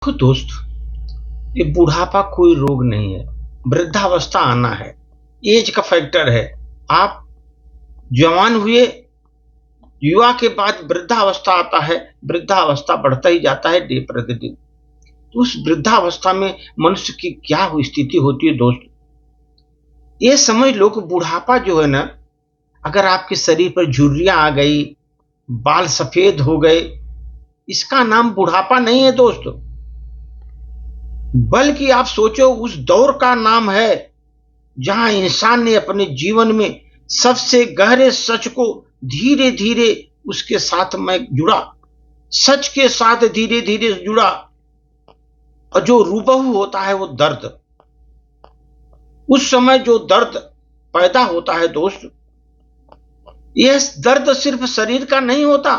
देखो दोस्त, ये बुढ़ापा कोई रोग नहीं है। वृद्धावस्था आना है, एज का फैक्टर है। आप जवान हुए, युवा के बाद वृद्धावस्था आता है। वृद्धावस्था बढ़ता ही जाता है डे प्रतिदिन। तो उस वृद्धावस्था में मनुष्य की क्या स्थिति होती है दोस्त, ये समझ लो कि बुढ़ापा जो है ना, अगर आपके शरीर पर झुर्रियां आ गई, बाल सफेद हो गए, इसका नाम बुढ़ापा नहीं है दोस्त। बल्कि आप सोचो, उस दौर का नाम है जहां इंसान ने अपने जीवन में सबसे गहरे सच को धीरे धीरे उसके साथ में जुड़ा, सच के साथ धीरे धीरे जुड़ा। और जो रूबहू होता है वो दर्द, उस समय जो दर्द पैदा होता है दोस्त, यह दर्द सिर्फ शरीर का नहीं होता।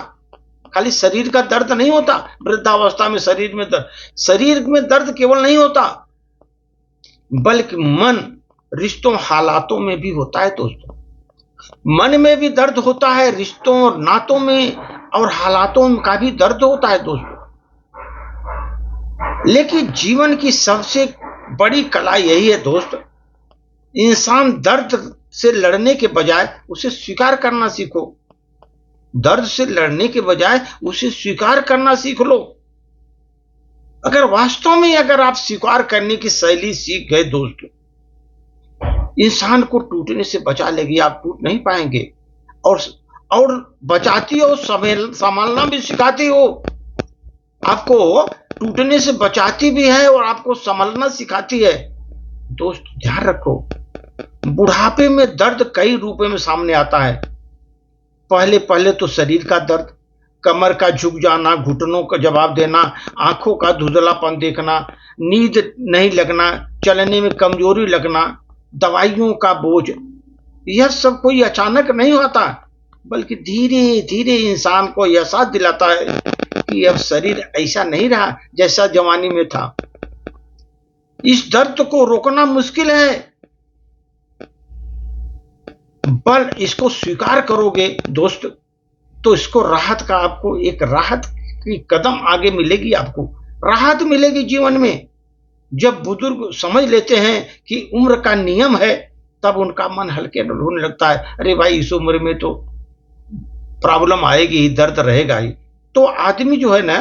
खाली शरीर का दर्द नहीं होता वृद्धावस्था में। शरीर में दर्द केवल नहीं होता, बल्कि मन, रिश्तों, हालातों में भी होता है दोस्तों। मन में भी दर्द होता है, रिश्तों और नातों में और हालातों का भी दर्द होता है दोस्तों। लेकिन जीवन की सबसे बड़ी कला यही है दोस्त, इंसान दर्द से लड़ने के बजाय उसे स्वीकार करना सीखो। दर्द से लड़ने के बजाय उसे स्वीकार करना सीख लो। अगर वास्तव में आप स्वीकार करने की शैली सीख गए दोस्त, इंसान को टूटने से बचा लेगी। आप टूट नहीं पाएंगे। और बचाती हो, संभालना भी सिखाती हो। आपको टूटने से बचाती भी है और आपको संभालना सिखाती है। दोस्त ध्यान रखो, बुढ़ापे में दर्द कई रूपों में सामने आता है। पहले तो शरीर का दर्द, कमर का झुक जाना, घुटनों का जवाब देना, आंखों का धुंधलापन देखना, नींद नहीं लगना, चलने में कमजोरी लगना, दवाइयों का बोझ। यह सब कोई अचानक नहीं होता, बल्कि धीरे धीरे इंसान को एहसास दिलाता है कि अब शरीर ऐसा नहीं रहा जैसा जवानी में था। इस दर्द को रोकना मुश्किल है, पर इसको स्वीकार करोगे दोस्त, तो इसको आपको एक राहत की कदम आगे मिलेगी। आपको राहत मिलेगी जीवन में। जब बुजुर्ग समझ लेते हैं कि उम्र का नियम है, तब उनका मन हल्के होने लगता है। अरे भाई, इस उम्र में तो प्रॉब्लम आएगी ही, दर्द रहेगा ही। तो आदमी जो है ना,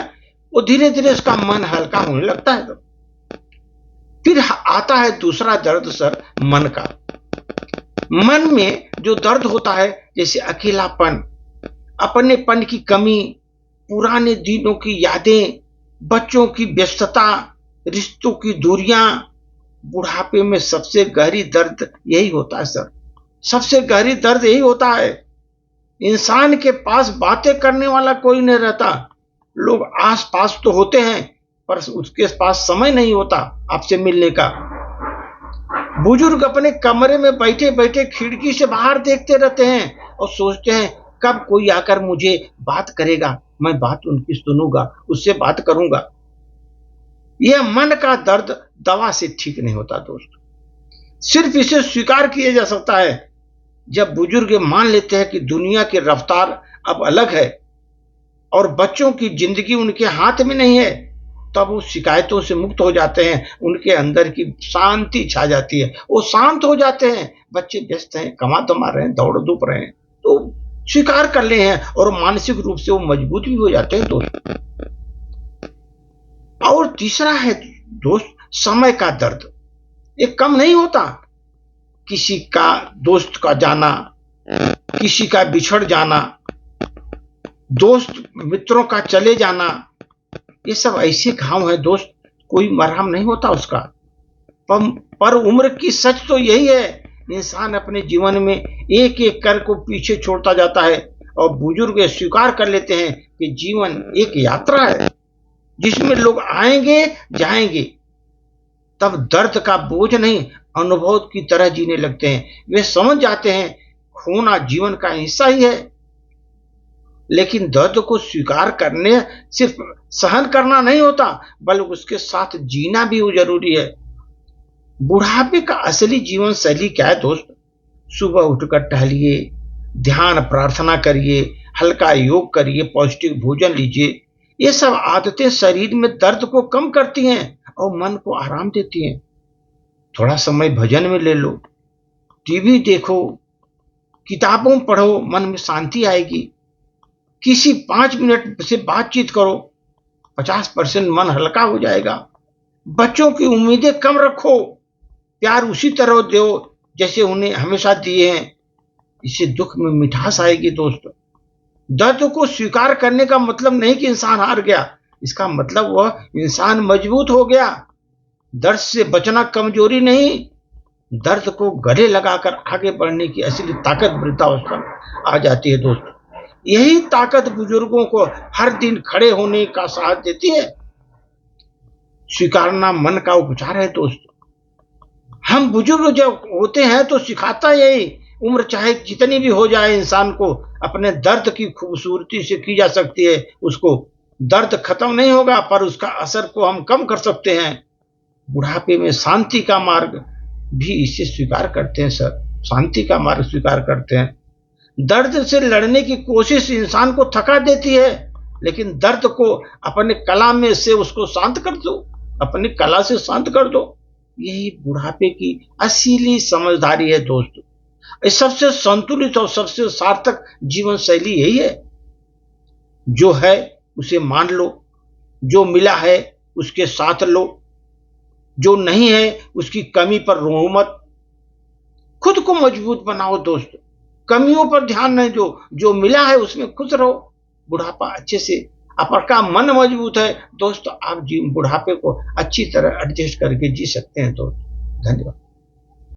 वो धीरे धीरे उसका मन हल्का होने लगता है। फिर आता है दूसरा दर्द सर, मन का। मन में जो दर्द होता है, जैसे अकेलापन, अपनेपन की कमी, पुराने दिनों की यादें, बच्चों की व्यस्तता, रिश्तों की दूरियां। बुढ़ापे में सबसे गहरी दर्द यही होता है सर, सबसे गहरी दर्द यही होता है। इंसान के पास बातें करने वाला कोई नहीं रहता। लोग आस पास तो होते हैं, पर उसके पास समय नहीं होता आपसे मिलने का। बुजुर्ग अपने कमरे में बैठे बैठे खिड़की से बाहर देखते रहते हैं और सोचते हैं कब कोई आकर मुझे बात करेगा, मैं बात उनकी सुनूंगा, उससे बात करूंगा। यह मन का दर्द दवा से ठीक नहीं होता दोस्त। सिर्फ इसे स्वीकार किया जा सकता है जब बुजुर्ग मान लेते हैं कि दुनिया की रफ्तार अब अलग है और बच्चों की जिंदगी उनके हाथ में नहीं है। तब वो शिकायतों से मुक्त हो जाते हैं, उनके अंदर की शांति छा जाती है, वो शांत हो जाते हैं। बच्चे व्यस्त हैं, कमा धमा रहे हैं, दौड़ धूप रहे हैं, तो स्वीकार कर ले हैं और मानसिक रूप से वो मजबूत भी हो जाते हैं दोस्त। और तीसरा है दोस्त, समय का दर्द। ये कम नहीं होता। किसी का दोस्त का जाना, किसी का बिछड़ जाना, दोस्त मित्रों का चले जाना, ये सब ऐसे घाव है दोस्त, कोई मरहम नहीं होता उसका। पर उम्र की सच तो यही है, इंसान अपने जीवन में एक एक कर को पीछे छोड़ता जाता है और बुजुर्ग स्वीकार कर लेते हैं कि जीवन एक यात्रा है जिसमें लोग आएंगे जाएंगे। तब दर्द का बोझ नहीं, अनुभव की तरह जीने लगते हैं। वे समझ जाते हैं खोना जीवन का हिस्सा ही है। लेकिन दर्द को स्वीकार करने सिर्फ सहन करना नहीं होता, बल्कि उसके साथ जीना भी जरूरी है। बुढ़ापे का असली जीवन शैली क्या है दोस्त? सुबह उठकर टहलिए, ध्यान प्रार्थना करिए, हल्का योग करिए, पौष्टिक भोजन लीजिए। ये सब आदतें शरीर में दर्द को कम करती हैं और मन को आराम देती हैं। थोड़ा समय भजन में ले लो, टीवी देखो, किताबों पढ़ो, मन में शांति आएगी। किसी 5 मिनट से बातचीत करो, 50% मन हल्का हो जाएगा। बच्चों की उम्मीदें कम रखो, प्यार उसी तरह दो जैसे उन्हें हमेशा दिए हैं। इससे दुख में मिठास आएगी दोस्त। दर्द को स्वीकार करने का मतलब नहीं कि इंसान हार गया, इसका मतलब वह इंसान मजबूत हो गया। दर्द से बचना कमजोरी नहीं, दर्द को गले लगाकर आगे बढ़ने की असली ताकत वृद्धावस्था में आ जाती है दोस्त। यही ताकत बुजुर्गों को हर दिन खड़े होने का साहस देती है। स्वीकारना मन का उपचार है दोस्त। हम बुजुर्ग जब होते हैं तो सिखाता यही, उम्र चाहे जितनी भी हो जाए, इंसान को अपने दर्द की खूबसूरती से की जा सकती है। उसको दर्द खत्म नहीं होगा पर उसका असर को हम कम कर सकते हैं। बुढ़ापे में शांति का मार्ग भी इसे स्वीकार करते हैं सर, शांति का मार्ग स्वीकार करते हैं। दर्द से लड़ने की कोशिश इंसान को थका देती है, लेकिन दर्द को अपने कला में से उसको शांत कर दो, अपनी कला से शांत कर दो। यही बुढ़ापे की असली समझदारी है दोस्त। इस सबसे संतुलित और सबसे सार्थक जीवन शैली यही है। जो है उसे मान लो, जो मिला है उसके साथ लो, जो नहीं है उसकी कमी पर रो मत। खुद को मजबूत बनाओ दोस्त, कमियों पर ध्यान नहीं दो, जो मिला है उसमें खुश रहो। बुढ़ापा अच्छे से, आपका मन मजबूत है दोस्त, आप बुढ़ापे को अच्छी तरह एडजस्ट करके जी सकते हैं दोस्त। धन्यवाद।